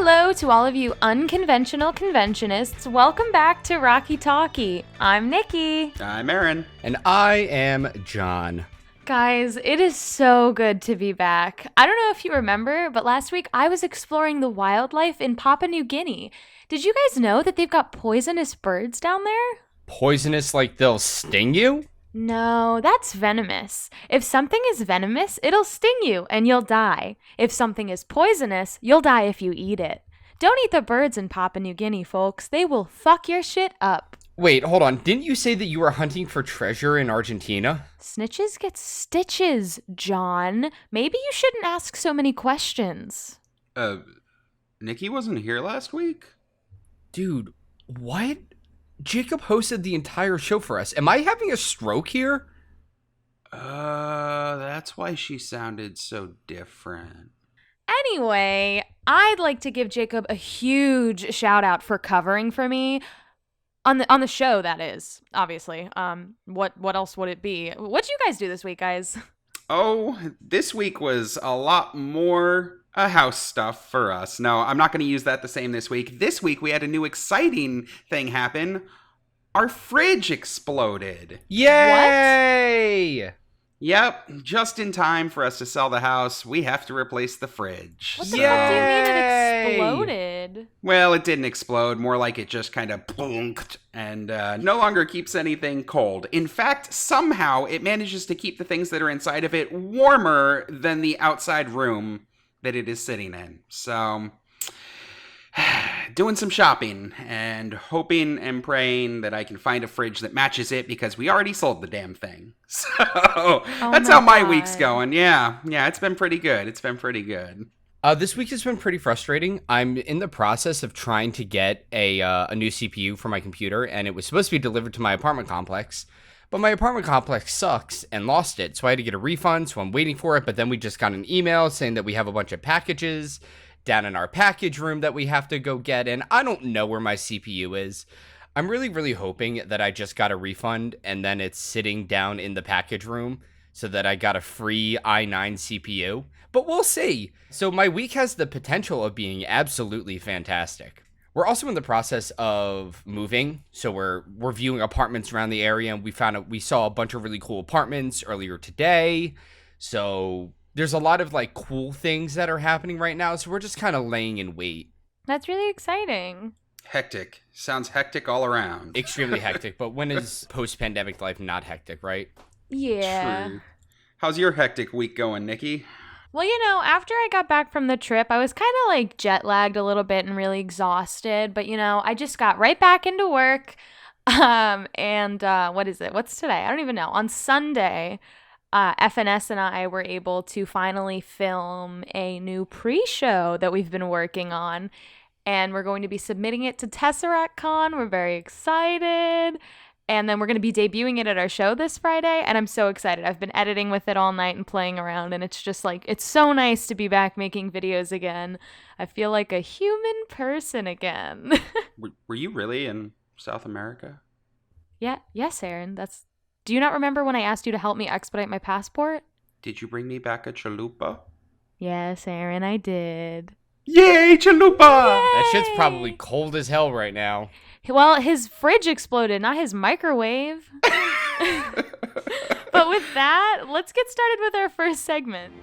Hello to all of you unconventional conventionists. Welcome back to Rocky Talkie. I'm Nicki. I'm Aaron. And I am John. Guys, it is so good to be back. I don't know if you remember, but last week I was exploring the wildlife in Papua New Guinea. Did you guys know that they've got poisonous birds down there? Poisonous like they'll sting you? No, that's venomous. If something is venomous, it'll sting you and you'll die. If something is poisonous, you'll die if you eat it. Don't eat the birds in Papua New Guinea, folks. They will fuck your shit up. Wait, hold on. Didn't you say that you were hunting for treasure in Argentina? Snitches get stitches, John. Maybe you shouldn't ask so many questions. Nicki wasn't here last week? Dude, what? Jacob hosted the entire show for us. Am I having a stroke here? That's why she sounded so different. Anyway, I'd like to give Jacob a huge shout out for covering for me. On the show, that is, obviously. What else would it be? What'd you guys do this week, guys? Oh, this week was a lot more house stuff for us. No, I'm not going to use that the same this week. This week, we had a new exciting thing happen. Our fridge exploded. Yay! What? Yep, just in time for us to sell the house, we have to replace the fridge. What the fuck do you mean it exploded? Well, it didn't explode. More like it just kind of plunked and no longer keeps anything cold. In fact, somehow it manages to keep the things that are inside of it warmer than the outside room that it is sitting in. So, doing some shopping and hoping and praying that I can find a fridge that matches it because we already sold the damn thing. So, that's how my week's going. Yeah, it's been pretty good. This week has been pretty frustrating. I'm in the process of trying to get a new CPU for my computer, and it was supposed to be delivered to my apartment complex. But my apartment complex sucks and lost it, so I had to get a refund, so I'm waiting for it. But then we just got an email saying that we have a bunch of packages down in our package room that we have to go get, and I don't know where my CPU is. I'm really, really hoping that I just got a refund and then it's sitting down in the package room so that I got a free i9 CPU. But we'll see. So my week has the potential of being absolutely fantastic. We're also in the process of moving, so we're viewing apartments around the area, and we saw a bunch of really cool apartments earlier today. So there's a lot of like cool things that are happening right now, so we're just kind of laying in wait. That's really exciting. Hectic. Sounds hectic all around. Extremely hectic, but when is post-pandemic life not hectic, right? Yeah. True. How's your hectic week going, Nicki? Well, after I got back from the trip, I was kind of like jet lagged a little bit and really exhausted. But, I just got right back into work. And what is it? What's today? I don't even know. On Sunday, FNS and I were able to finally film a new pre-show that we've been working on. And we're going to be submitting it to TesseractCon. We're very excited. And then we're going to be debuting it at our show this Friday. And I'm so excited. I've been editing with it all night and playing around. And it's just like, it's so nice to be back making videos again. I feel like a human person again. Were you really in South America? Yeah. Yes, Aaron. Do you not remember when I asked you to help me expedite my passport? Did you bring me back a chalupa? Yes, Aaron, I did. Yay, chalupa! Yay! That shit's probably cold as hell right now. Well, his fridge exploded, not his microwave. But with that, let's get started with our first segment.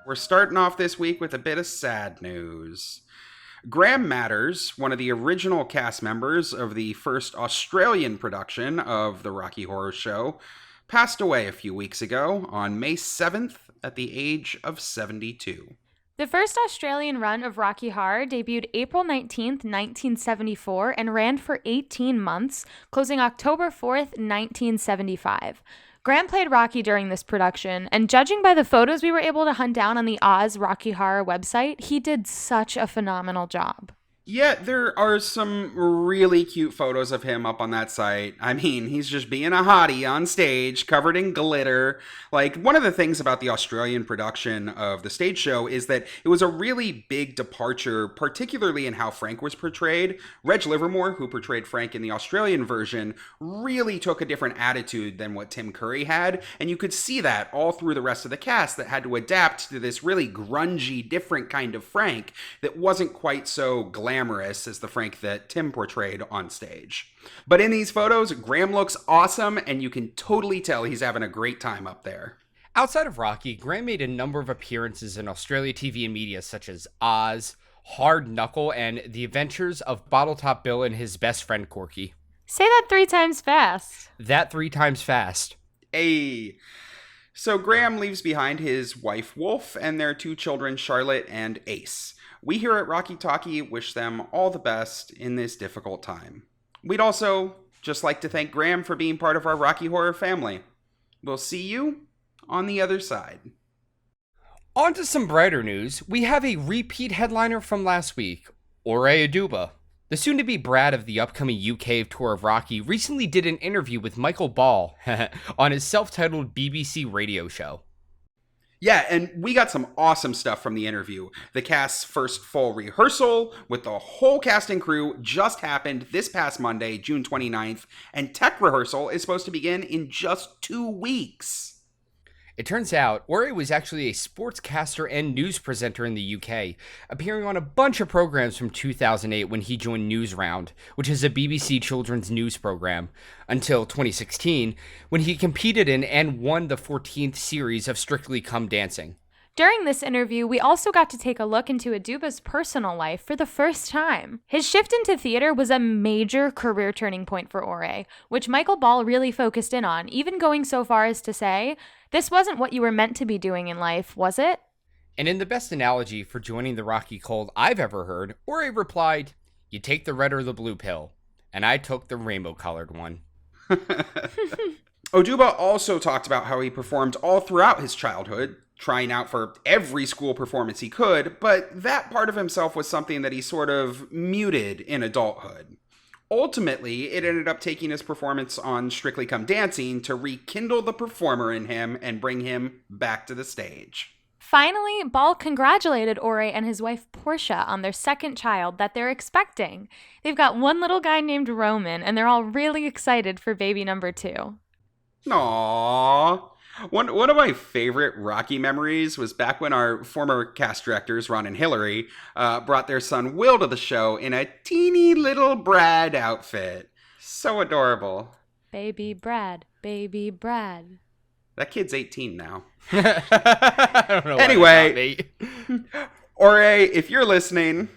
We're starting off this week with a bit of sad news. Graham Matters, one of the original cast members of the first Australian production of the Rocky Horror Show, passed away a few weeks ago on May 7th at the age of 72. The first Australian run of Rocky Horror debuted April 19th, 1974, and ran for 18 months, closing October 4th, 1975. Graham played Rocky during this production, and judging by the photos we were able to hunt down on the Oz Rocky Horror website, he did such a phenomenal job. Yeah, there are some really cute photos of him up on that site. I mean, he's just being a hottie on stage, covered in glitter. Like, one of the things about the Australian production of the stage show is that it was a really big departure, particularly in how Frank was portrayed. Reg Livermore, who portrayed Frank in the Australian version, really took a different attitude than what Tim Curry had, and you could see that all through the rest of the cast that had to adapt to this really grungy, different kind of Frank that wasn't quite so glamorous as the Frank that Tim portrayed on stage. But in these photos, Graham looks awesome, and you can totally tell he's having a great time up there. Outside of Rocky, Graham made a number of appearances in Australia TV and media such as Oz, Hard Knuckle, and The Adventures of Bottletop Bill and his best friend Corky. Say that 3 times fast. That 3 times fast. Hey. So Graham leaves behind his wife Wolf and their 2 children Charlotte and Ace. We here at Rocky Talkie wish them all the best in this difficult time. We'd also just like to thank Graham for being part of our Rocky Horror family. We'll see you on the other side. On to some brighter news. We have a repeat headliner from last week, Ore Oduba. The soon-to-be Brad of the upcoming UK tour of Rocky recently did an interview with Michael Ball on his self-titled BBC radio show. Yeah, and we got some awesome stuff from the interview. The cast's first full rehearsal with the whole cast and crew just happened this past Monday, June 29th, and tech rehearsal is supposed to begin in just 2 weeks. It turns out, Ore was actually a sportscaster and news presenter in the UK, appearing on a bunch of programs from 2008 when he joined Newsround, which is a BBC children's news program, until 2016, when he competed in and won the 14th series of Strictly Come Dancing. During this interview, we also got to take a look into Oduba's personal life for the first time. His shift into theater was a major career turning point for Ore, which Michael Ball really focused in on, even going so far as to say, "This wasn't what you were meant to be doing in life, was it?" And in the best analogy for joining the Rocky Cold I've ever heard, Ore replied, "You take the red or the blue pill, and I took the rainbow-colored one." Oduba also talked about how he performed all throughout his childhood, trying out for every school performance he could, but that part of himself was something that he sort of muted in adulthood. Ultimately, it ended up taking his performance on Strictly Come Dancing to rekindle the performer in him and bring him back to the stage. Finally, Ball congratulated Ore and his wife Portia on their second child that they're expecting. They've got one little guy named Roman, and they're all really excited for baby number 2. Aww. One of my favorite Rocky memories was back when our former cast directors, Ron and Hillary, brought their son Will to the show in a teeny little Brad outfit. So adorable. Baby Brad, baby Brad. That kid's 18 now. I don't know. Anyway, Ore, if you're listening,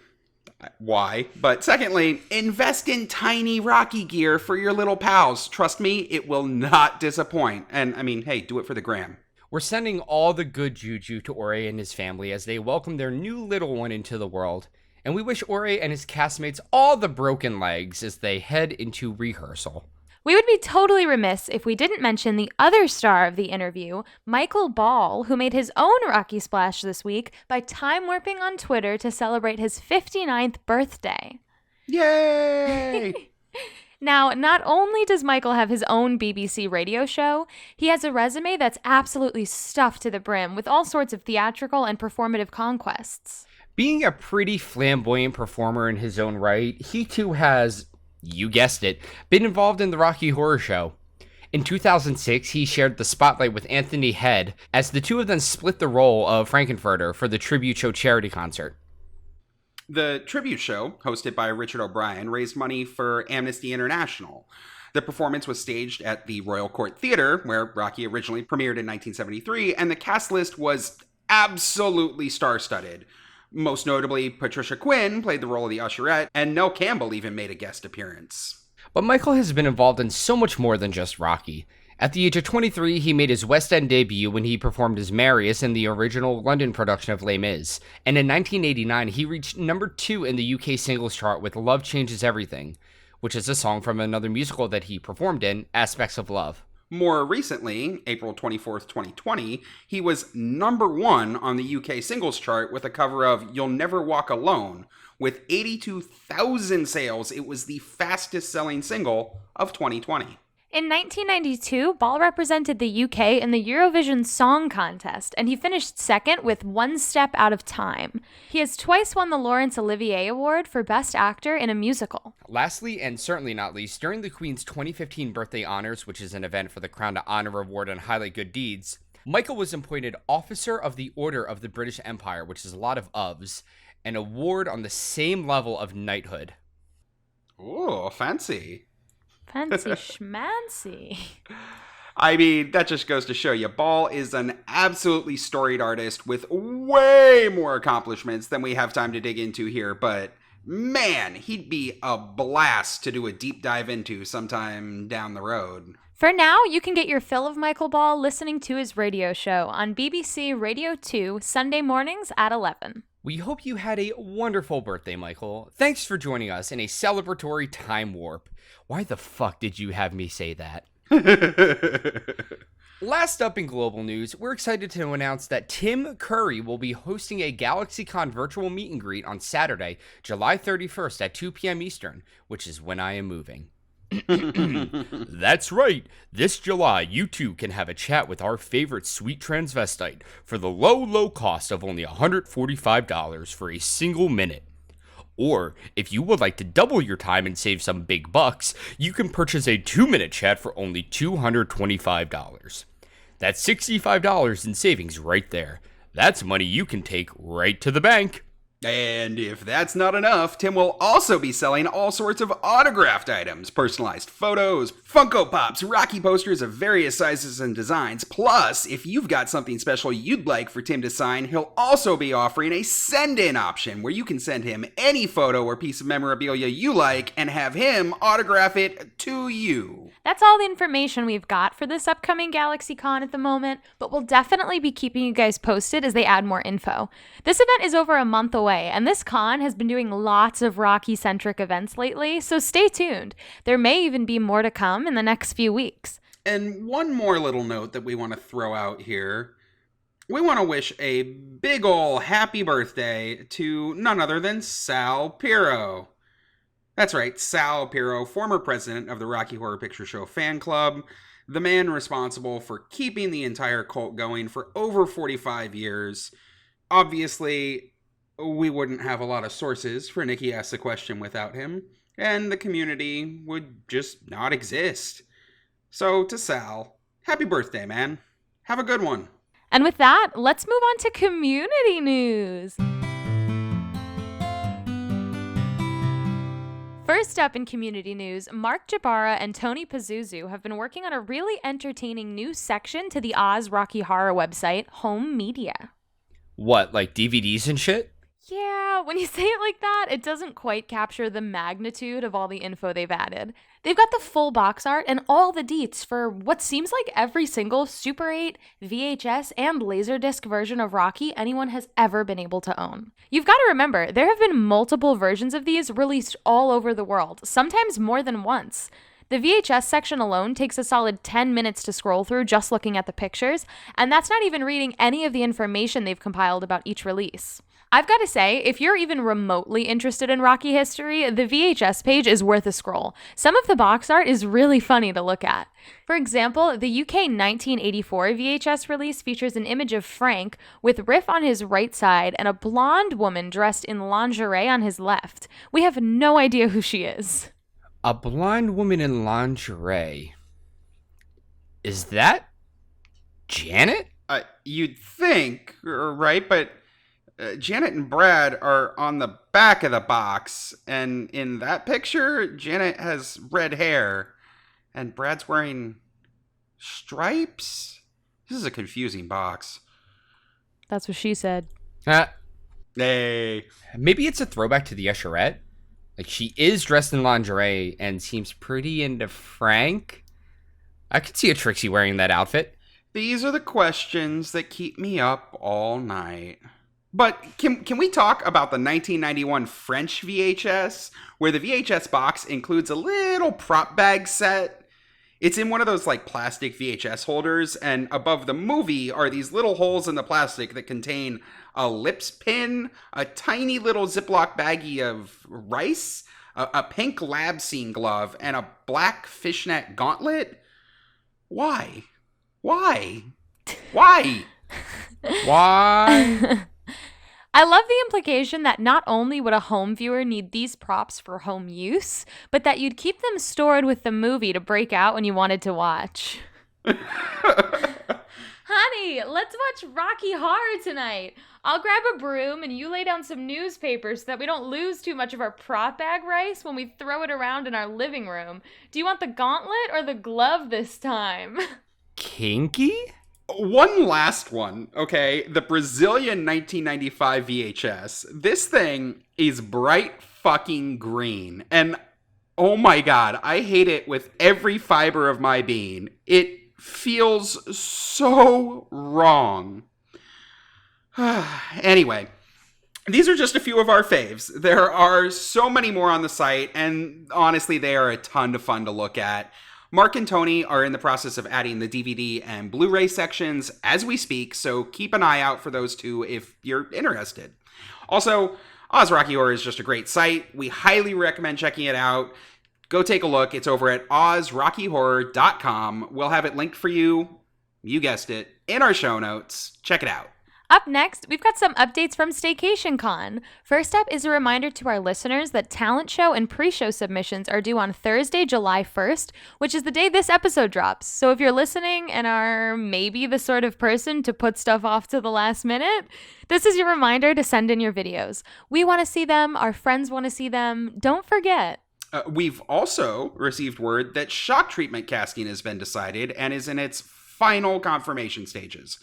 why? But secondly, invest in tiny Rocky gear for your little pals. Trust me, it will not disappoint. And I mean, hey, do it for the gram. We're sending all the good juju to Ore and his family as they welcome their new little one into the world. And we wish Ore and his castmates all the broken legs as they head into rehearsal. We would be totally remiss if we didn't mention the other star of the interview, Michael Ball, who made his own Rocky splash this week by time-warping on Twitter to celebrate his 59th birthday. Yay! Now, not only does Michael have his own BBC radio show, he has a resume that's absolutely stuffed to the brim with all sorts of theatrical and performative conquests. Being a pretty flamboyant performer in his own right, he too has, you guessed it, been involved in the Rocky Horror Show. In 2006, he shared the spotlight with Anthony Head as the two of them split the role of Frankenfurter for the Tribute Show charity concert. The tribute show, hosted by Richard O'Brien, raised money for Amnesty International. The performance was staged at the Royal Court Theatre, where Rocky originally premiered in 1973, and the cast list was absolutely star-studded. Most notably, Patricia Quinn played the role of the usherette, and Nell Campbell even made a guest appearance. But Michael has been involved in so much more than just Rocky. At the age of 23, he made his West End debut when he performed as Marius in the original London production of Les Mis. And in 1989, he reached number 2 in the UK singles chart with Love Changes Everything, which is a song from another musical that he performed in, Aspects of Love. More recently, April 24th, 2020, he was number 1 on the UK singles chart with a cover of You'll Never Walk Alone, With 82,000 sales, it was the fastest-selling single of 2020. In 1992, Ball represented the UK in the Eurovision Song Contest, and he finished second with One Step Out of Time. He has twice won the Laurence Olivier Award for Best Actor in a Musical. Lastly, and certainly not least, during the Queen's 2015 birthday honors, which is an event for the Crown to honor, reward, and highlight good deeds, Michael was appointed Officer of the Order of the British Empire, which is a lot of ofs, an award on the same level of knighthood. Ooh, fancy. Fancy schmancy. I mean, that just goes to show you, Ball is an absolutely storied artist with way more accomplishments than we have time to dig into here, but man, he'd be a blast to do a deep dive into sometime down the road. For now, you can get your fill of Michael Ball listening to his radio show on BBC Radio 2, Sunday mornings at 11. We hope you had a wonderful birthday, Michael. Thanks for joining us in a celebratory time warp. Why the fuck did you have me say that? Last up in global news, we're excited to announce that Tim Curry will be hosting a GalaxyCon virtual meet and greet on Saturday, July 31st at 2 p.m. Eastern, which is when I am moving. That's right. This July, you too can have a chat with our favorite sweet transvestite for the low cost of only $145 for a single minute. Or, if you would like to double your time and save some big bucks, you can purchase a 2-minute chat for only $225. That's $65 in savings right there. That's money you can take right to the bank. And if that's not enough, Tim will also be selling all sorts of autographed items, personalized photos, Funko Pops, Rocky posters of various sizes and designs. Plus, if you've got something special you'd like for Tim to sign, he'll also be offering a send-in option where you can send him any photo or piece of memorabilia you like and have him autograph it to you. That's all the information we've got for this upcoming GalaxyCon at the moment, but we'll definitely be keeping you guys posted as they add more info. This event is over a month away, and this con has been doing lots of Rocky-centric events lately, so stay tuned. There may even be more to come in the next few weeks. And one more little note that we want to throw out here. We want to wish a big ol' happy birthday to none other than Sal Fierro. That's right, Sal Fierro, former president of the Rocky Horror Picture Show fan club, the man responsible for keeping the entire cult going for over 45 years. Obviously, we wouldn't have a lot of sources for Nicki Ask the Question without him, and the community would just not exist. So to Sal, happy birthday, man. Have a good one. And with that, let's move on to community news. First up in community news, Mark Jabara and Tony Pazuzu have been working on a really entertaining new section to the Oz Rocky Horror website, Home Media. What, like DVDs and shit? Yeah, when you say it like that, it doesn't quite capture the magnitude of all the info they've added. They've got the full box art and all the deets for what seems like every single Super 8, VHS, and Laserdisc version of Rocky anyone has ever been able to own. You've got to remember, there have been multiple versions of these released all over the world, sometimes more than once. The VHS section alone takes a solid 10 minutes to scroll through just looking at the pictures, and that's not even reading any of the information they've compiled about each release. I've got to say, if you're even remotely interested in Rocky history, the VHS page is worth a scroll. Some of the box art is really funny to look at. For example, the UK 1984 VHS release features an image of Frank with Riff on his right side and a blonde woman dressed in lingerie on his left. We have no idea who she is. A blonde woman in lingerie. Is that Janet? You'd think, right? But Janet and Brad are on the back of the box, and in that picture, Janet has red hair, and Brad's wearing stripes? This is a confusing box. That's what she said. Hey. Maybe it's a throwback to the Usherette. Like, she is dressed in lingerie and seems pretty into Frank. I could see a Trixie wearing that outfit. These are the questions that keep me up all night. But can we talk about the 1991 French VHS, where the VHS box includes a little prop bag set? It's in one of those like plastic VHS holders, and above the movie are these little holes in the plastic that contain a lips pin, a tiny little Ziploc baggie of rice, a pink lab scene glove, and a black fishnet gauntlet? Why? Why? Why? Why? I love the implication that not only would a home viewer need these props for home use, but that you'd keep them stored with the movie to break out when you wanted to watch. Honey, let's watch Rocky Horror tonight. I'll grab a broom and you lay down some newspapers so that we don't lose too much of our prop bag rice when we throw it around in our living room. Do you want the gauntlet or the glove this time? Kinky? One last one, okay? The Brazilian 1995 VHS. This thing is bright fucking green. And oh my god, I hate it with every fiber of my being. It feels so wrong. Anyway, these are just a few of our faves. There are so many more on the site, and honestly, they are a ton of fun to look at. Mark and Tony are in the process of adding the DVD and Blu-ray sections as we speak, so keep an eye out for those two if you're interested. Also, Oz Rocky Horror is just a great site. We highly recommend checking it out. Go take a look. It's over at ozrockyhorror.com. We'll have it linked for you, you guessed it, in our show notes. Check it out. Up next, we've got some updates from Staycationcon. First up is a reminder to our listeners that talent show and pre-show submissions are due on Thursday, July 1st, which is the day this episode drops. So if you're listening and are maybe the sort of person to put stuff off to the last minute, this is your reminder to send in your videos. We want to see them. Our friends want to see them. Don't forget. We've also received word that shock treatment casting has been decided and is in its final confirmation stages.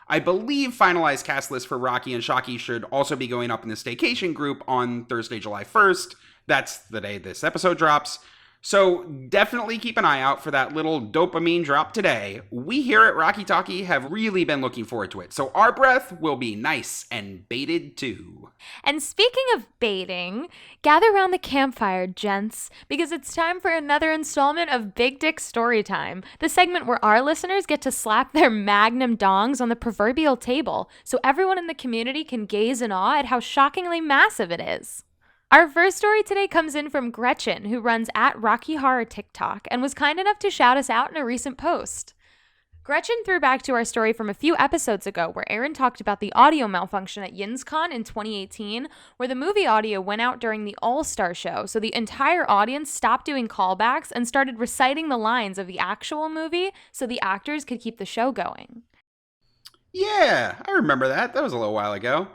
I believe finalized cast lists for Rocky and Shocky should also be going up in the Staycation group on Thursday, July 1st. That's the day this episode drops. So definitely keep an eye out for that little dopamine drop today. We here at Rocky Talkie have really been looking forward to it, so our breath will be nice and baited too. And speaking of baiting, gather around the campfire, gents, because it's time for another installment of Big Dick Storytime, the segment where our listeners get to slap their magnum dongs on the proverbial table so everyone in the community can gaze in awe at how shockingly massive it is. Our first story today comes in from Gretchen, who runs at Rocky Horror TikTok and was kind enough to shout us out in a recent post. Gretchen threw back to our story from a few episodes ago where Aaron talked about the audio malfunction at YinzCon in 2018, where the movie audio went out during the All-Star show, so the entire audience stopped doing callbacks and started reciting the lines of the actual movie so the actors could keep the show going. Yeah, I remember that. That was a little while ago.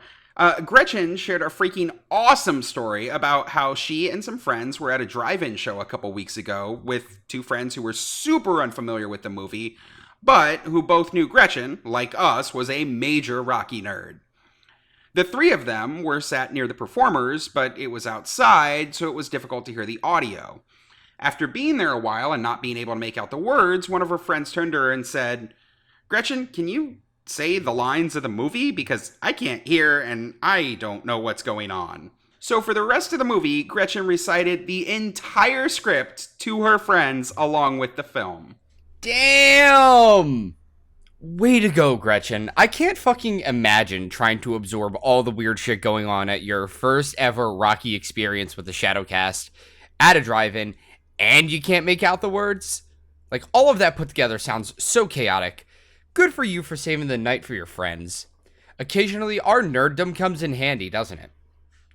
Gretchen shared a freaking awesome story about how she and some friends were at a drive-in show a couple weeks ago with two friends who were super unfamiliar with the movie, but who both knew Gretchen, like us, was a major Rocky nerd. The three of them were sat near the performers, but it was outside, so it was difficult to hear the audio. After being there a while and not being able to make out the words, one of her friends turned to her and said, "Gretchen, can you say the lines of the movie? Because I can't hear and I don't know what's going on." So for the rest of the movie, Gretchen recited the entire script to her friends along with the film. Damn! Way to go, Gretchen. I can't fucking imagine trying to absorb all the weird shit going on at your first ever Rocky experience with the Shadowcast at a drive-in, and you can't make out the words. Like, all of that put together sounds so chaotic. Good for you for saving the night for your friends. Occasionally, our nerddom comes in handy, doesn't it?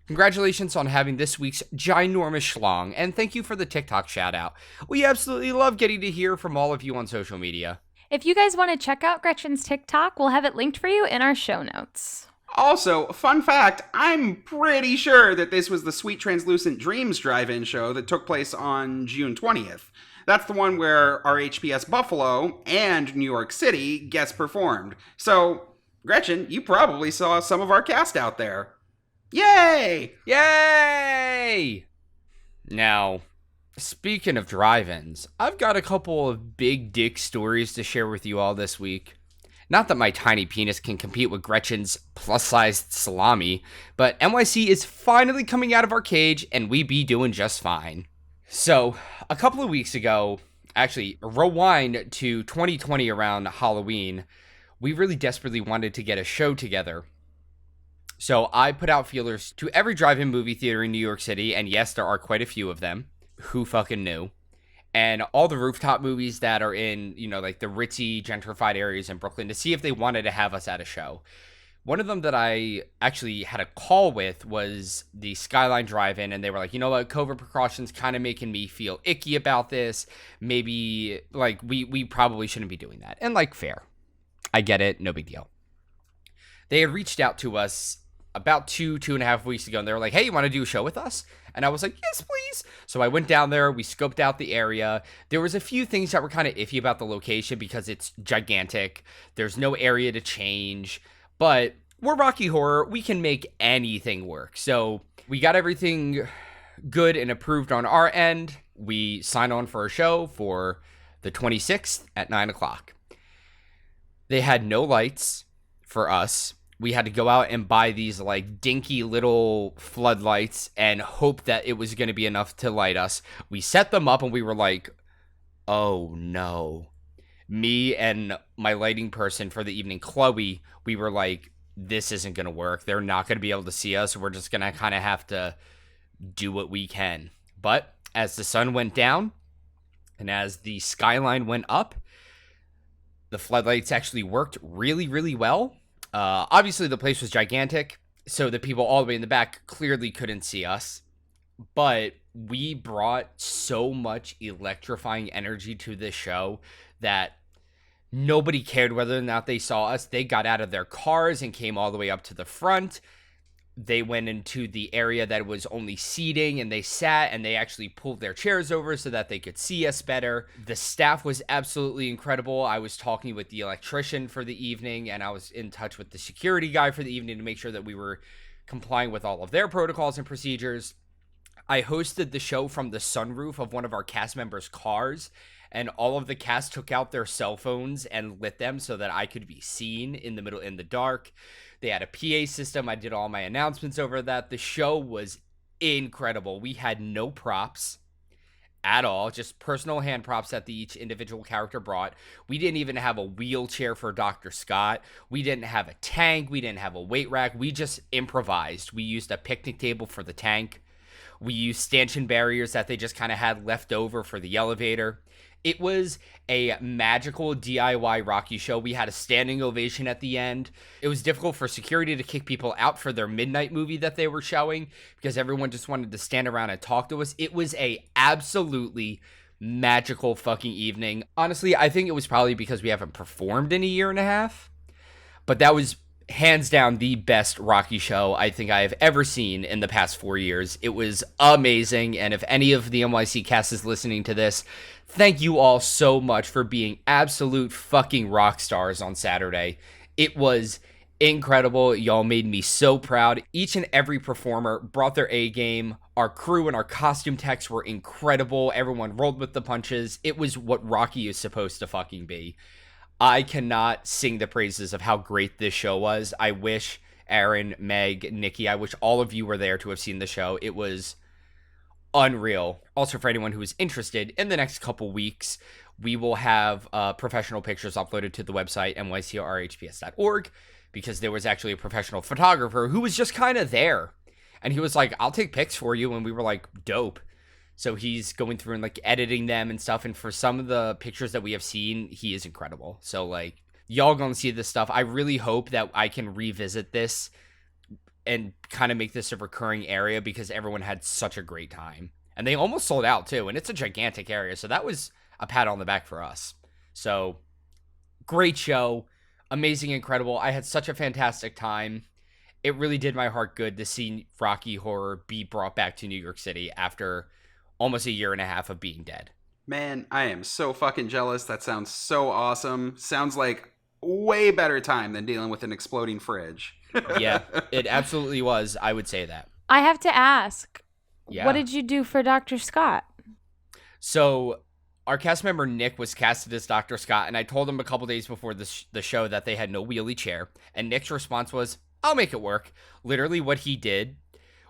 Congratulations on having this week's ginormous schlong, and thank you for the TikTok shout-out. We absolutely love getting to hear from all of you on social media. If you guys want to check out Gretchen's TikTok, we'll have it linked for you in our show notes. Also, fun fact, I'm pretty sure that this was the Sweet Translucent Dreams drive-in show that took place on June 20th. That's the one where RHPS Buffalo and New York City guest performed. So, Gretchen, you probably saw some of our cast out there. Yay! Yay! Now, speaking of drive-ins, I've got a couple of big dick stories to share with you all this week. Not that my tiny penis can compete with Gretchen's plus-sized salami, but NYC is finally coming out of our cage and we be doing just fine. So, a couple of weeks ago, actually, rewind to 2020 around Halloween, we really desperately wanted to get a show together. So I put out feelers to every drive-in movie theater in New York City, and yes, there are quite a few of them. Who fucking knew? And all the rooftop movies that are in, like the ritzy, gentrified areas in Brooklyn to see if they wanted to have us at a show. One of them that I actually had a call with was the Skyline Drive-In, and they were like, you know what, COVID precautions kind of making me feel icky about this. Maybe, like, we probably shouldn't be doing that. And, like, fair. I get it. No big deal. They had reached out to us about 2.5 weeks ago, and they were like, hey, you want to do a show with us? And I was like, yes, please. So I went down there. We scoped out the area. There was a few things that were kind of iffy about the location because it's gigantic. There's no area to change. But we're Rocky Horror. We can make anything work. So we got everything good and approved on our end. We signed on for a show for the 26th at 9 o'clock. They had no lights for us. We had to go out and buy these like dinky little floodlights and hope that it was going to be enough to light us. We set them up and we were like, oh no. Me and my lighting person for the evening, Chloe, we were like, this isn't going to work. They're not going to be able to see us. We're just going to kind of have to do what we can. But as the sun went down and as the skyline went up, the floodlights actually worked really, really well. Obviously, the place was gigantic, so the people all the way in the back clearly couldn't see us. But we brought so much electrifying energy to this show that nobody cared whether or not they saw us. They got out of their cars and came all the way up to the front. They went into the area that was only seating, and they sat, and they actually pulled their chairs over so that they could see us better. The staff was absolutely incredible. I was talking with the electrician for the evening, and I was in touch with the security guy for the evening to make sure that we were complying with all of their protocols and procedures. I hosted the show from the sunroof of one of our cast members' cars, and all of the cast took out their cell phones and lit them so that I could be seen in the dark. They had a PA system. I did all my announcements over that. The show was incredible. We had no props at all, just personal hand props that each individual character brought. We didn't even have a wheelchair for Dr. Scott. We didn't have a tank. We didn't have a weight rack. We just improvised. We used a picnic table for the tank. We used stanchion barriers that they just kind of had left over for the elevator. It was a magical DIY Rocky show. We had a standing ovation at the end. It was difficult for security to kick people out for their midnight movie that they were showing because everyone just wanted to stand around and talk to us. It was a absolutely magical fucking evening. Honestly, I think it was probably because we haven't performed in a year and a half, but that was hands down the best Rocky show I think I have ever seen in the past 4 years. It was amazing, and if any of the NYC cast is listening to this, thank you all so much for being absolute fucking rock stars on Saturday. It was incredible. Y'all made me so proud. Each and every performer brought their A game. Our crew and our costume techs were incredible. Everyone rolled with the punches. It was what Rocky is supposed to fucking be. I cannot sing the praises of how great this show was. I wish Aaron, Meg, Nicki, I wish all of you were there to have seen the show. It was unreal. Also, for anyone who is interested, in the next couple weeks, we will have professional pictures uploaded to the website, nycrhps.org, because there was actually a professional photographer who was just kind of there. And he was like, I'll take pics for you. And we were like, dope. So he's going through and like editing them and stuff. And for some of the pictures that we have seen, he is incredible. So like, y'all gonna see this stuff. I really hope that I can revisit this and kind of make this a recurring area because everyone had such a great time. And they almost sold out too. And it's a gigantic area. So that was a pat on the back for us. So great show. Amazing, incredible. I had such a fantastic time. It really did my heart good to see Rocky Horror be brought back to New York City after almost a year and a half of being dead. Man, I am so fucking jealous. That sounds so awesome. Sounds like way better time than dealing with an exploding fridge. Yeah, it absolutely was. I would say that. I have to ask, Yeah. what did you do for Dr. Scott? So our cast member Nick was casted as Dr. Scott, and I told him a couple days before the show that they had no wheelie chair, and Nick's response was, I'll make it work. Literally what he did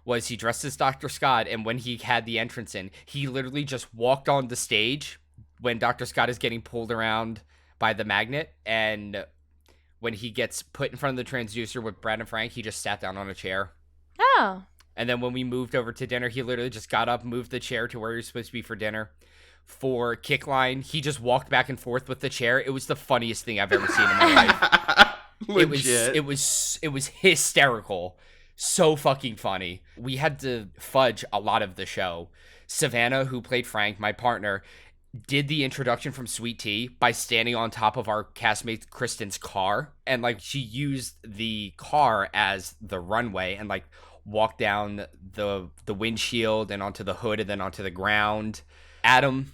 was he dressed as Dr. Scott, and when he had the entrance in, he literally just walked on the stage when Dr. Scott is getting pulled around by the magnet, and when he gets put in front of the transducer with Brad and Frank, he just sat down on a chair. Oh. And then when we moved over to dinner, he literally just got up, moved the chair to where he was supposed to be for dinner. For Kickline, he just walked back and forth with the chair. It was the funniest thing I've ever seen in my life. Legit. It was hysterical. So fucking funny. We had to fudge a lot of the show. Savannah, who played Frank, my partner, did the introduction from Sweet Tea by standing on top of our castmate Kristen's car. And, like, she used the car as the runway and, like, walked down the windshield and onto the hood and then onto the ground. Adam,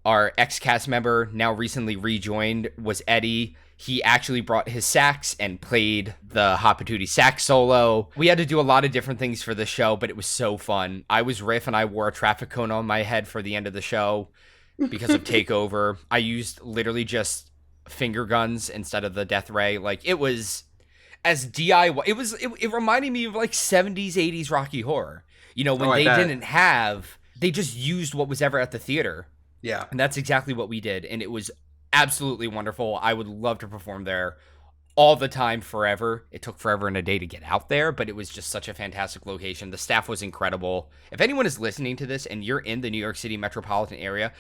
our ex-cast member, now recently rejoined, was Eddie. He actually brought his sax and played the Hot Patootie sax solo. We had to do a lot of different things for the show, but it was so fun. I was Riff, and I wore a traffic cone on my head for the end of the show because of Takeover. I used literally just finger guns instead of the death ray. Like, it was as DIY. It reminded me of, like, 70s, 80s Rocky Horror. You know, when they just used what was ever at the theater. Yeah. And that's exactly what we did. And it was absolutely wonderful. I would love to perform there all the time, forever. It took forever and a day to get out there, but it was just such a fantastic location. The staff was incredible. If anyone is listening to this and you're in the New York City metropolitan area,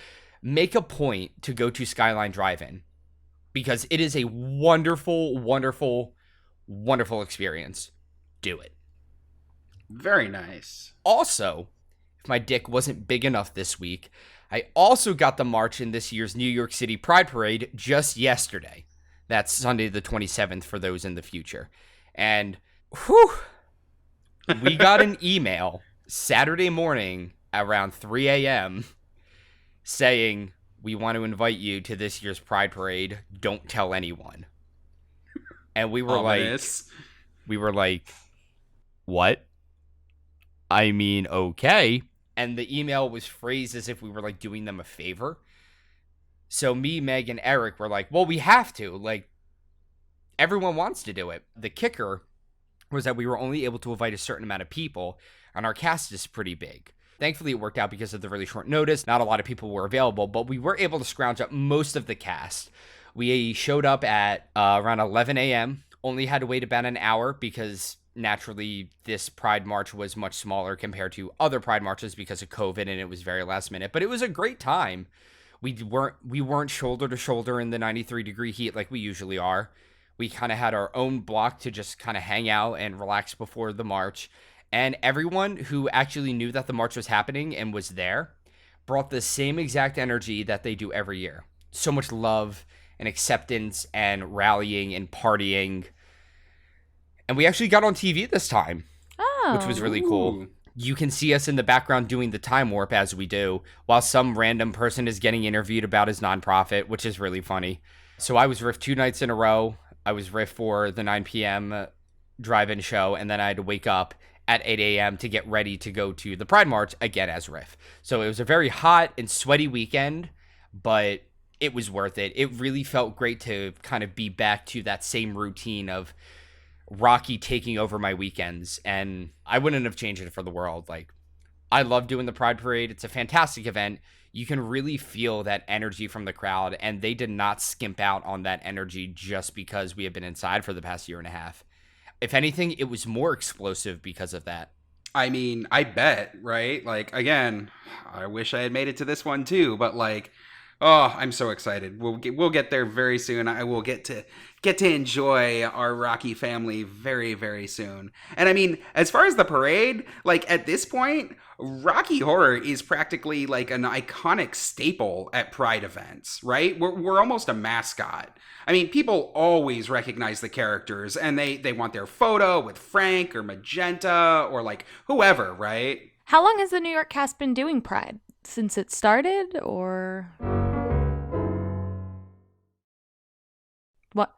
make a point to go to Skyline Drive-In, because it is a wonderful, wonderful, wonderful experience. Do it. Very nice. Also, if my dick wasn't big enough this week, I also got the march in this year's New York City Pride Parade just yesterday. That's Sunday the 27th for those in the future. And, we got an email Saturday morning around 3 a.m. saying, we want to invite you to this year's Pride Parade. Don't tell anyone. And we were like, what? I mean, okay. And the email was phrased as if we were, like, doing them a favor. So me, Meg, and Eric were like, well, we have to. Like, everyone wants to do it. The kicker was that we were only able to invite a certain amount of people, and our cast is pretty big. Thankfully, it worked out because of the really short notice. Not a lot of people were available, but we were able to scrounge up most of the cast. We showed up at around 11 a.m., only had to wait about an hour because naturally this Pride March was much smaller compared to other Pride Marches because of COVID, and it was very last minute. But it was a great time. We weren't shoulder to shoulder in the 93-degree heat like we usually are. We kind of had our own block to just kind of hang out and relax before the march. And everyone who actually knew that the march was happening and was there brought the same exact energy that they do every year. So much love and acceptance and rallying and partying. And we actually got on TV this time, which was really cool. You can see us in the background doing the time warp as we do, while some random person is getting interviewed about his nonprofit, which is really funny. So I was Riff 2 nights in a row. I was Riff for the 9 p.m. drive-in show, and then I had to wake up at 8 a.m. to get ready to go to the Pride March again as Riff. So it was a very hot and sweaty weekend, but it was worth it. It really felt great to kind of be back to that same routine of Rocky taking over my weekends, and I wouldn't have changed it for the world. Like, I love doing the Pride Parade. It's a fantastic event. You can really feel that energy from the crowd, and they did not skimp out on that energy just because we have been inside for the past year and a half. If anything, it was more explosive because of that. I mean, I bet, right? Like, again, I wish I had made it to this one too, but like, oh, I'm so excited. We'll get there very soon. I will get to enjoy our Rocky family very, very soon. And I mean, as far as the parade, like at this point, Rocky Horror is practically like an iconic staple at Pride events, right? We're almost a mascot. I mean, people always recognize the characters, and they want their photo with Frank or Magenta or like whoever, right? How long has the New York cast been doing Pride? Since it started, or what?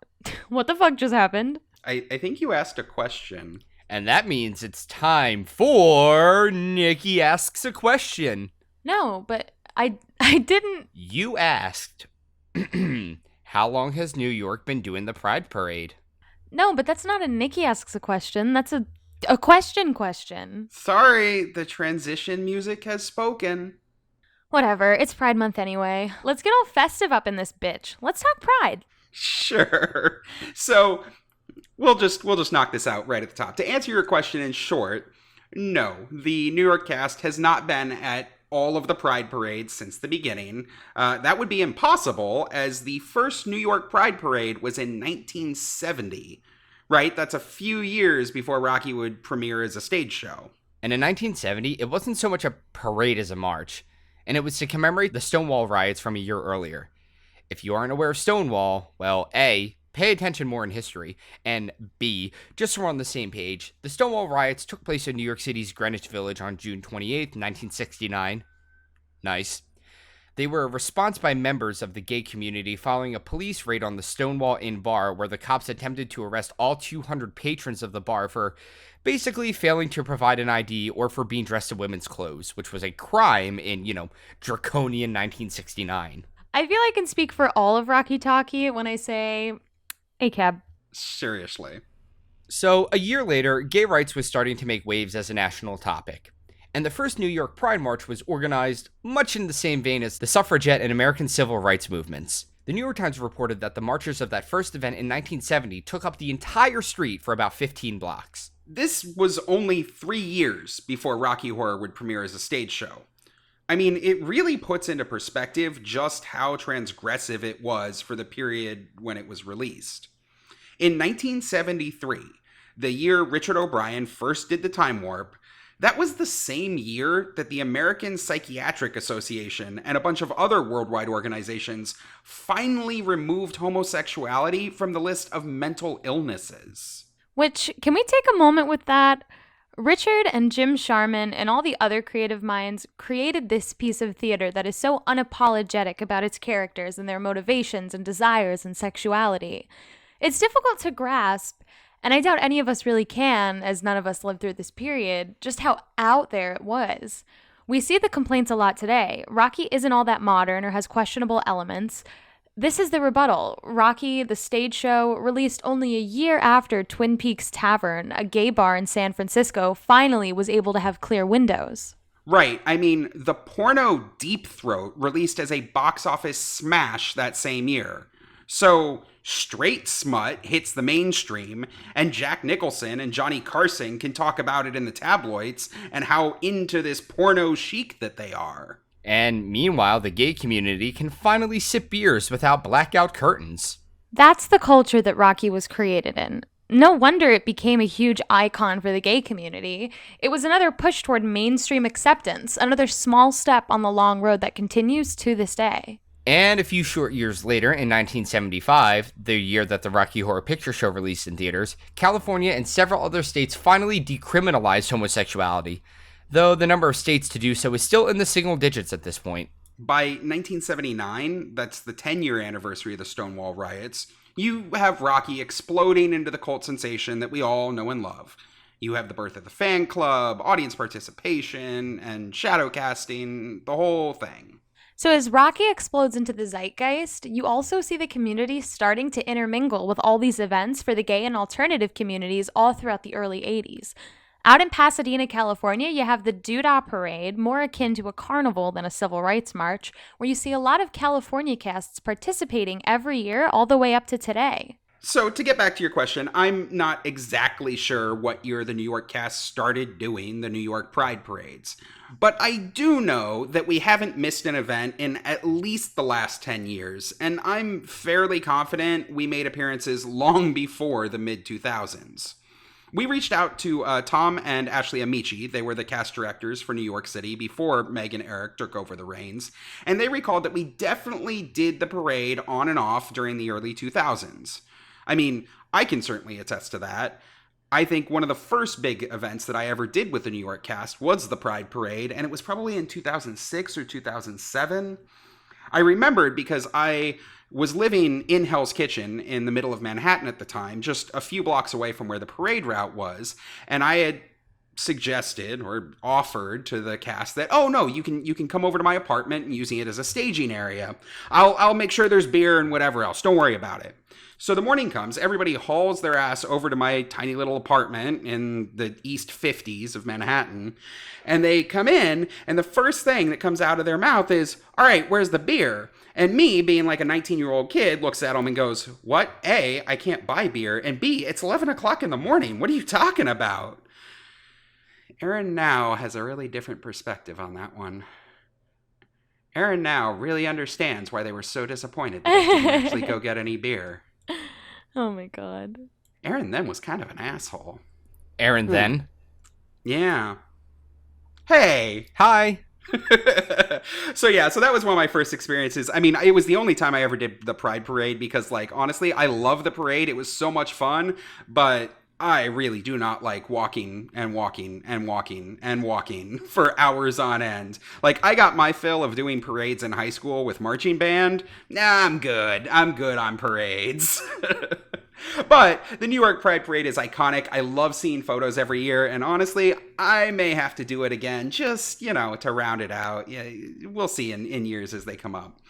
What the fuck just happened? I think you asked a question. And that means it's time for Nicki Asks a Question. No, but I didn't. You asked, how long has New York been doing the Pride Parade? No, but that's not a Nicki Asks a Question. That's a question. Sorry, the transition music has spoken. Whatever, it's Pride Month anyway. Let's get all festive up in this bitch. Let's talk Pride. Sure. So we'll just knock this out right at the top. To answer your question in short, no, the New York cast has not been at all of the Pride parades since the beginning. That would be impossible, as the first New York Pride parade was in 1970. Right? That's a few years before Rocky would premiere as a stage show. And in 1970, it wasn't so much a parade as a march, and it was to commemorate the Stonewall Riots from a year earlier. If you aren't aware of Stonewall, well, A, pay attention more in history, and B, just so we're on the same page, the Stonewall Riots took place in New York City's Greenwich Village on June 28th, 1969. Nice. They were a response by members of the gay community following a police raid on the Stonewall Inn bar, where the cops attempted to arrest all 200 patrons of the bar for basically failing to provide an ID or for being dressed in women's clothes, which was a crime in, draconian 1969. I feel I can speak for all of Rocky Talkie when I say ACAB. Seriously. So, a year later, gay rights was starting to make waves as a national topic. And the first New York Pride March was organized much in the same vein as the suffragette and American civil rights movements. The New York Times reported that the marchers of that first event in 1970 took up the entire street for about 15 blocks. This was only 3 years before Rocky Horror would premiere as a stage show. I mean, it really puts into perspective just how transgressive it was for the period when it was released. In 1973, the year Richard O'Brien first did the Time Warp, that was the same year that the American Psychiatric Association and a bunch of other worldwide organizations finally removed homosexuality from the list of mental illnesses. Which, can we take a moment with that? Richard and Jim Sharman and all the other creative minds created this piece of theater that is so unapologetic about its characters and their motivations and desires and sexuality. It's difficult to grasp, and I doubt any of us really can, as none of us lived through this period, just how out there it was. We see the complaints a lot today. Rocky isn't all that modern or has questionable elements. This is the rebuttal. Rocky, the stage show, released only a year after Twin Peaks Tavern, a gay bar in San Francisco, finally was able to have clear windows. Right. I mean, the porno Deep Throat released as a box office smash that same year. So, straight smut hits the mainstream, and Jack Nicholson and Johnny Carson can talk about it in the tabloids and how into this porno chic that they are. And meanwhile, the gay community can finally sip beers without blackout curtains. That's the culture that Rocky was created in. No wonder it became a huge icon for the gay community. It was another push toward mainstream acceptance, another small step on the long road that continues to this day. And a few short years later, in 1975, the year that the Rocky Horror Picture Show released in theaters, California and several other states finally decriminalized homosexuality, though the number of states to do so is still in the single digits at this point. By 1979, that's the 10-year anniversary of the Stonewall Riots, you have Rocky exploding into the cult sensation that we all know and love. You have the birth of the fan club, audience participation, and shadowcasting, the whole thing. So as Rocky explodes into the zeitgeist, you also see the community starting to intermingle with all these events for the gay and alternative communities all throughout the early 80s. Out in Pasadena, California, you have the Doodah Parade, more akin to a carnival than a civil rights march, where you see a lot of California casts participating every year all the way up to today. So to get back to your question, I'm not exactly sure what year the New York cast started doing the New York Pride parades. But I do know that we haven't missed an event in at least the last 10 years, and I'm fairly confident we made appearances long before the mid-2000s. We reached out to Tom and Ashley Amici. They were the cast directors for New York City before Meg and Eric took over the reins, and they recalled that we definitely did the parade on and off during the early 2000s. I mean, I can certainly attest to that. I think one of the first big events that I ever did with the New York cast was the Pride Parade, and it was probably in 2006 or 2007. I remembered because I was living in Hell's Kitchen in the middle of Manhattan at the time, just a few blocks away from where the parade route was, and I had suggested or offered to the cast that, oh no, you can come over to my apartment and using it as a staging area. I'll make sure there's beer and whatever else. Don't worry about it. So the morning comes, everybody hauls their ass over to my tiny little apartment in the East 50s of Manhattan, and they come in, and the first thing that comes out of their mouth is, all right, where's the beer? And me, being like a 19-year-old kid, looks at them and goes, what? A, I can't buy beer, and B, it's 11 o'clock in the morning. What are you talking about? Aaron now has a really different perspective on that one. Aaron now really understands why they were so disappointed that they didn't actually go get any beer. Oh my god. Aaron then was kind of an asshole. Aaron then? Yeah. Hey! Hi! So that was one of my first experiences. I mean, it was the only time I ever did the Pride Parade because, like, honestly, I love the parade. It was so much fun, but I really do not like walking and walking and walking and walking for hours on end. Like, I got my fill of doing parades in high school with marching band. Nah, I'm good. I'm good on parades. But the New York Pride Parade is iconic. I love seeing photos every year. And honestly, I may have to do it again just, to round it out. Yeah, we'll see in years as they come up.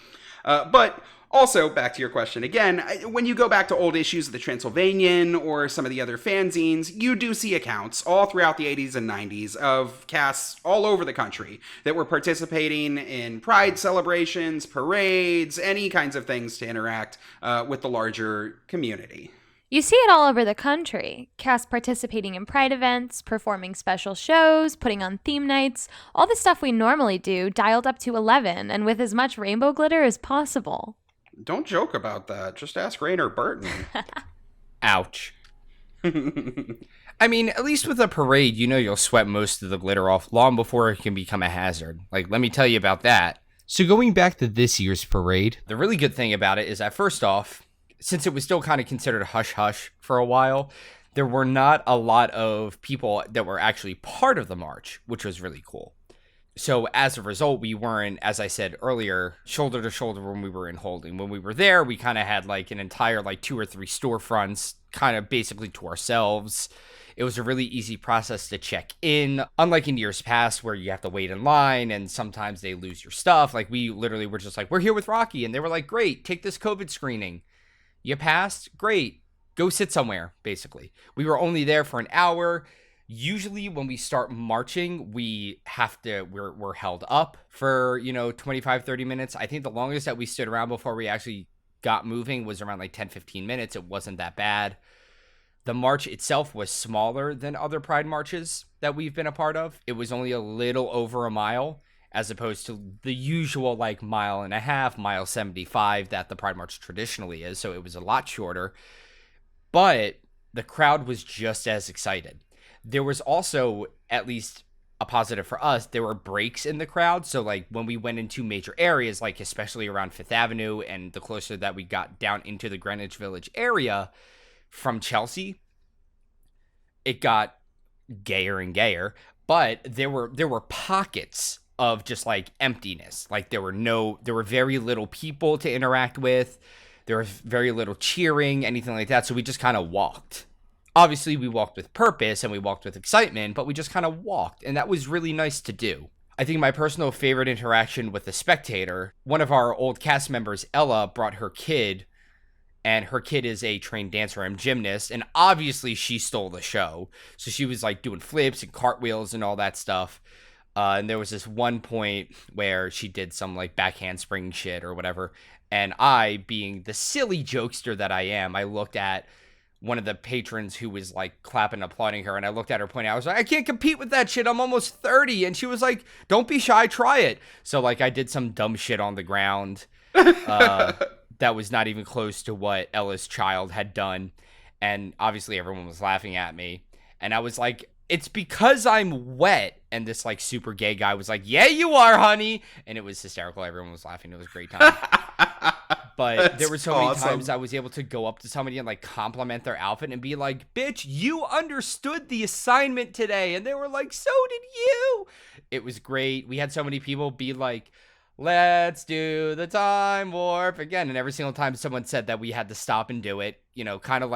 But also, back to your question again, when you go back to old issues of the Transylvanian or some of the other fanzines, you do see accounts all throughout the 80s and 90s of casts all over the country that were participating in pride celebrations, parades, any kinds of things to interact with the larger community. You see it all over the country. Cast participating in pride events, performing special shows, putting on theme nights, all the stuff we normally do dialed up to 11 and with as much rainbow glitter as possible. Don't joke about that. Just ask Rainer Burton. Ouch. I mean, at least with a parade, you'll sweat most of the glitter off long before it can become a hazard. Like, let me tell you about that. So going back to this year's parade, the really good thing about it is that first off, since it was still kind of considered hush-hush for a while, there were not a lot of people that were actually part of the march, which was really cool. So as a result, we weren't, as I said earlier, shoulder to shoulder when we were in holding. When we were there, we kind of had like an entire 2 or 3 storefronts kind of basically to ourselves. It was a really easy process to check in, unlike in years past where you have to wait in line and sometimes they lose your stuff. Like, we literally were just like, we're here with Rocky. And they were like, great, take this COVID screening. You passed? Great. Go sit somewhere, basically. We were only there for an hour. Usually when we start marching, we're held up for, 25, 30 minutes. I think the longest that we stood around before we actually got moving was around 10, 15 minutes. It wasn't that bad. The march itself was smaller than other Pride marches that we've been a part of. It was only a little over a mile, as opposed to the usual mile and a half, mile 75 that the Pride March traditionally is. So it was a lot shorter, but the crowd was just as excited. There was also, at least a positive for us, there were breaks in the crowd. So when we went into major areas, especially around Fifth Avenue and the closer that we got down into the Greenwich Village area from Chelsea, it got gayer and gayer, but there were pockets of just emptiness. There were very little people to interact with. There was very little cheering, anything like that. So we just kind of walked. Obviously, we walked with purpose and we walked with excitement, but we just kind of walked. And that was really nice to do. I think my personal favorite interaction with the Spectator, one of our old cast members, Ella, brought her kid, and her kid is a trained dancer and gymnast. And obviously she stole the show. So she was doing flips and cartwheels and all that stuff. And there was this one point where she did some back handspring shit or whatever. And I, being the silly jokester that I am, I looked at one of the patrons who was clapping and applauding her. And I looked at her pointing out, I was like, I can't compete with that shit. I'm almost 30. And she was like, don't be shy, try it. So I did some dumb shit on the ground that was not even close to what Ella's child had done. And obviously everyone was laughing at me. And I was like, it's because I'm wet. And this super gay guy was like, yeah, you are, honey. And it was hysterical. Everyone was laughing. It was a great time. But there were so many times I was able to go up to somebody and compliment their outfit and be like, bitch, you understood the assignment today. And they were like, so did you. It was great. We had so many people be like, let's do the time warp again. And every single time someone said that, we had to stop and do it, kind of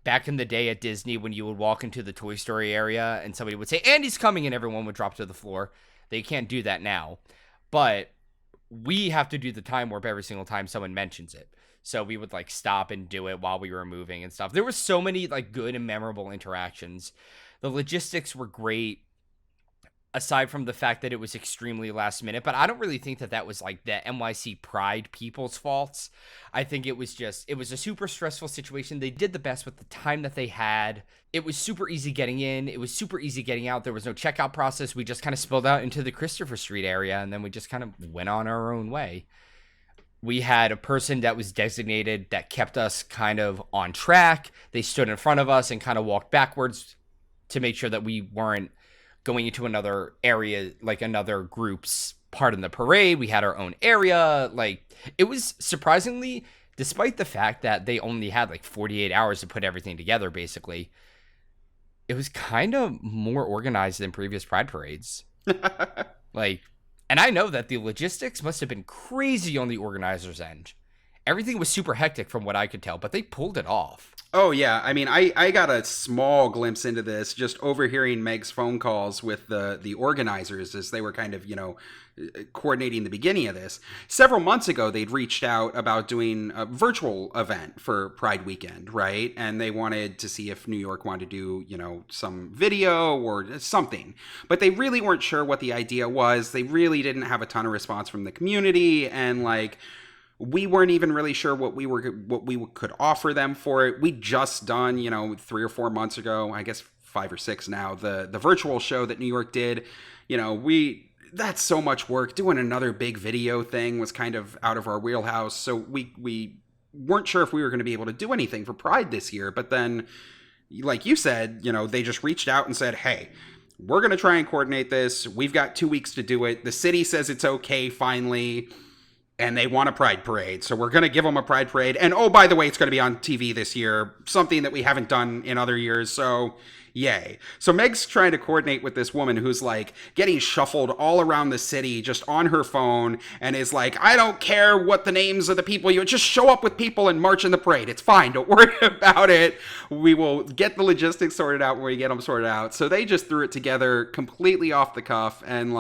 back in the day at Disney when you would walk into the Toy Story area and somebody would say, Andy's coming, and everyone would drop to the floor. They can't do that now. But we have to do the time warp every single time someone mentions it. So we would like stop and do it while we were moving and stuff. There were so many like good and memorable interactions. The logistics were great, aside from the fact that it was extremely last minute. But I don't really think that that was like the NYC Pride people's faults. I think it was a super stressful situation. They did the best with the time that they had. It was super easy getting in. It was super easy getting out. There was no checkout process. We just kind of spilled out into the Christopher Street area, and then we just kind of went on our own way. We had a person that was designated that kept us kind of on track. They stood in front of us and kind of walked backwards to make sure that we weren't going into another area, like another group's part in the parade. We had our own area. Like, it was surprisingly, despite the fact that they only had like 48 hours to put everything together, basically, it was kind of more organized than previous Pride parades. Like, and I know that the logistics must have been crazy on the organizers' end. Everything was super hectic from what I could tell, but they pulled it off. Oh, yeah. I mean, I got a small glimpse into this just overhearing Meg's phone calls with the organizers as they were kind of, coordinating the beginning of this. Several months ago, they'd reached out about doing a virtual event for Pride Weekend, right? And they wanted to see if New York wanted to do, some video or something. But they really weren't sure what the idea was. They really didn't have a ton of response from the community, and we weren't even really sure what we could offer them for it. We'd just done, 3 or 4 months ago, I guess 5 or 6 now, the virtual show that New York did. That's so much work. Doing another big video thing was kind of out of our wheelhouse. So we weren't sure if we were going to be able to do anything for Pride this year. But then, like you said, they just reached out and said, hey, we're going to try and coordinate this. We've got 2 weeks to do it. The city says it's okay, finally. And they want a Pride parade. So we're going to give them a Pride parade. And oh, by the way, it's going to be on TV this year. Something that we haven't done in other years. So yay. So Meg's trying to coordinate with this woman who's like getting shuffled all around the city just on her phone and is like, I don't care what the names of the people, you just show up with people and march in the parade. It's fine. Don't worry about it. We will get the logistics sorted out when we get them sorted out. So they just threw it together completely off the cuff, and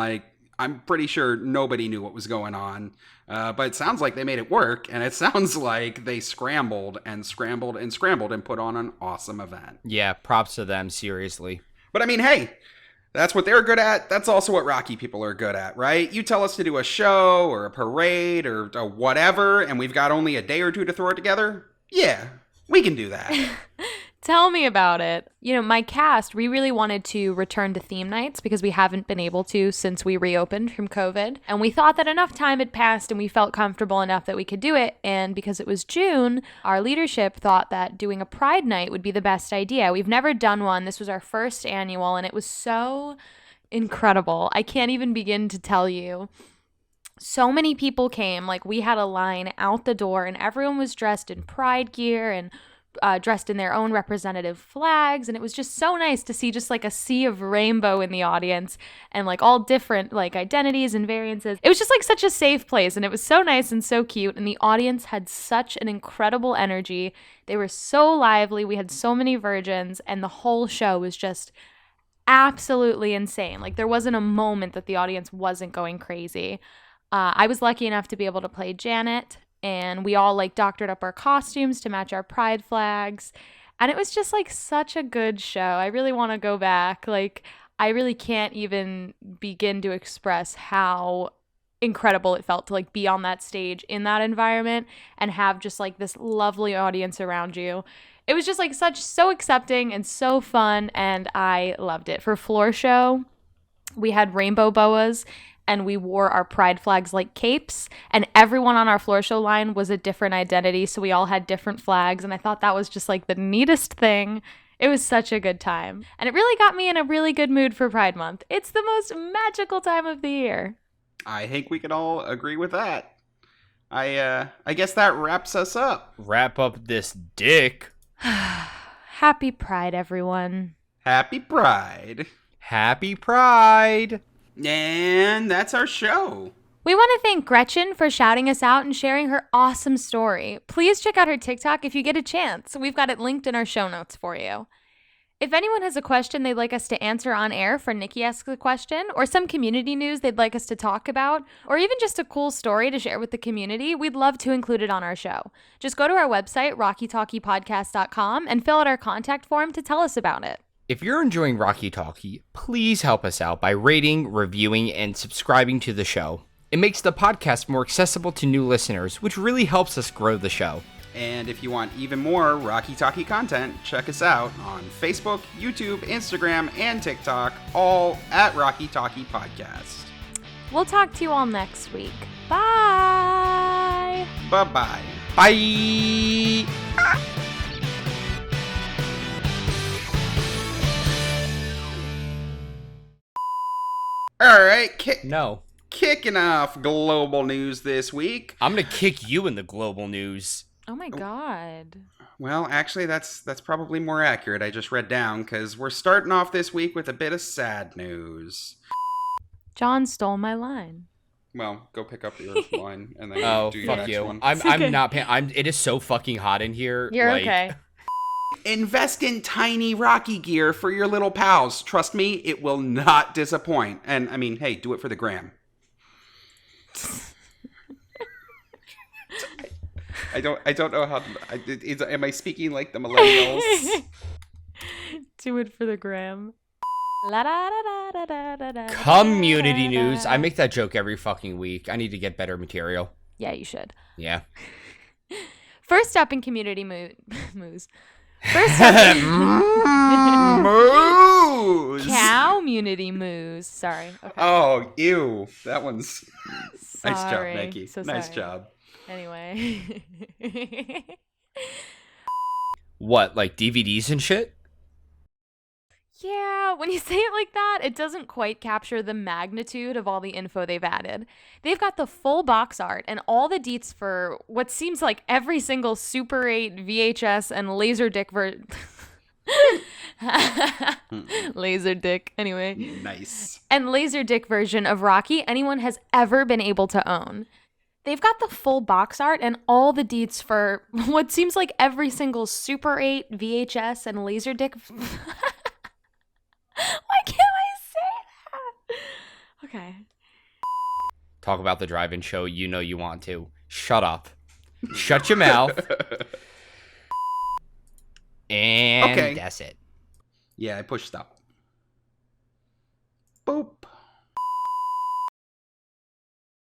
I'm pretty sure nobody knew what was going on. But it sounds like they made it work, and it sounds like they scrambled and scrambled and scrambled and put on an awesome event. Yeah, props to them, seriously. But I mean, hey, that's what they're good at. That's also what Rocky people are good at, right? You tell us to do a show or a parade or whatever, and we've got only a day or two to throw it together. Yeah, we can do that. Tell me about it. My cast, we really wanted to return to theme nights because we haven't been able to since we reopened from COVID. And we thought that enough time had passed and we felt comfortable enough that we could do it. And because it was June, our leadership thought that doing a Pride night would be the best idea. We've never done one. This was our first annual, and it was so incredible. I can't even begin to tell you. So many people came. We had a line out the door, and everyone was dressed in Pride gear and dressed in their own representative flags, and it was just so nice to see just a sea of rainbow in the audience and all different identities and variances. It was just such a safe place, and it was so nice and so cute, and the audience had such an incredible energy. They were so lively. We had so many virgins, and the whole show was just absolutely insane. There wasn't a moment that the audience wasn't going crazy. I was lucky enough to be able to play Janet, and we all doctored up our costumes to match our Pride flags. And it was just such a good show. I really want to go back. I really can't even begin to express how incredible it felt to be on that stage in that environment and have just this lovely audience around you. It was just so accepting and so fun, and I loved it. For floor show, we had rainbow boas, and we wore our Pride flags like capes, and everyone on our floor show line was a different identity, so we all had different flags, and I thought that was just the neatest thing. It was such a good time, and it really got me in a really good mood for Pride Month. It's the most magical time of the year. I think we can all agree with that. I guess that wraps us up. Wrap up this dick. Happy Pride, everyone. Happy Pride. Happy Pride. And that's our show. We want to thank Gretchen for shouting us out and sharing her awesome story. Please check out her TikTok if you get a chance. We've got it linked in our show notes for you. If anyone has a question they'd like us to answer on air for Nicki Asks a Question, or some community news they'd like us to talk about, or even just a cool story to share with the community, we'd love to include it on our show. Just go to our website, rockytalkiepodcast.com, and fill out our contact form to tell us about it. If you're enjoying Rocky Talkie, please help us out by rating, reviewing, and subscribing to the show. It makes the podcast more accessible to new listeners, which really helps us grow the show. And if you want even more Rocky Talkie content, check us out on Facebook, YouTube, Instagram, and TikTok, all at Rocky Talkie Podcast. We'll talk to you all next week. Bye! Bye-bye. Bye! All right, No. kicking off global news this week. I'm gonna kick you in the global news. Oh my god. Well, actually, that's probably more accurate. I just read down because we're starting off this week with a bit of sad news. John stole my line. Well, go pick up your line and then do your fuck next you. one. I'm not paying. It is so fucking hot in here. You're like, okay. Invest in tiny Rocky gear for your little pals. Trust me, it will not disappoint. And I mean, hey, do it for the gram. I don't know how. Am I speaking like the millennials? Do it for the gram. Community news. I make that joke every fucking week. I need to get better material. Yeah, you should. Yeah. First up in community moves. First up in Moose. community moves. Sorry. Okay. Oh, ew. That one's nice job, Sorry. Nicki. So nice sorry. job. Anyway. What, like DVDs and shit? Yeah, when you say it like that, it doesn't quite capture the magnitude of all the info they've added. They've got the full box art and all the deets for what seems like every single Super 8, VHS, and Laserdisc Laserdisc, anyway. Nice. And Laserdisc version of Rocky anyone has ever been able to own. They've got the full box art and all the deets for what seems like every single Super 8, VHS, and Laserdisc. Why can't I say that? Okay. Talk about the drive-in show you know you want to. Shut up. Shut your mouth. And Okay. that's it. Yeah, I pushed stop. Boop.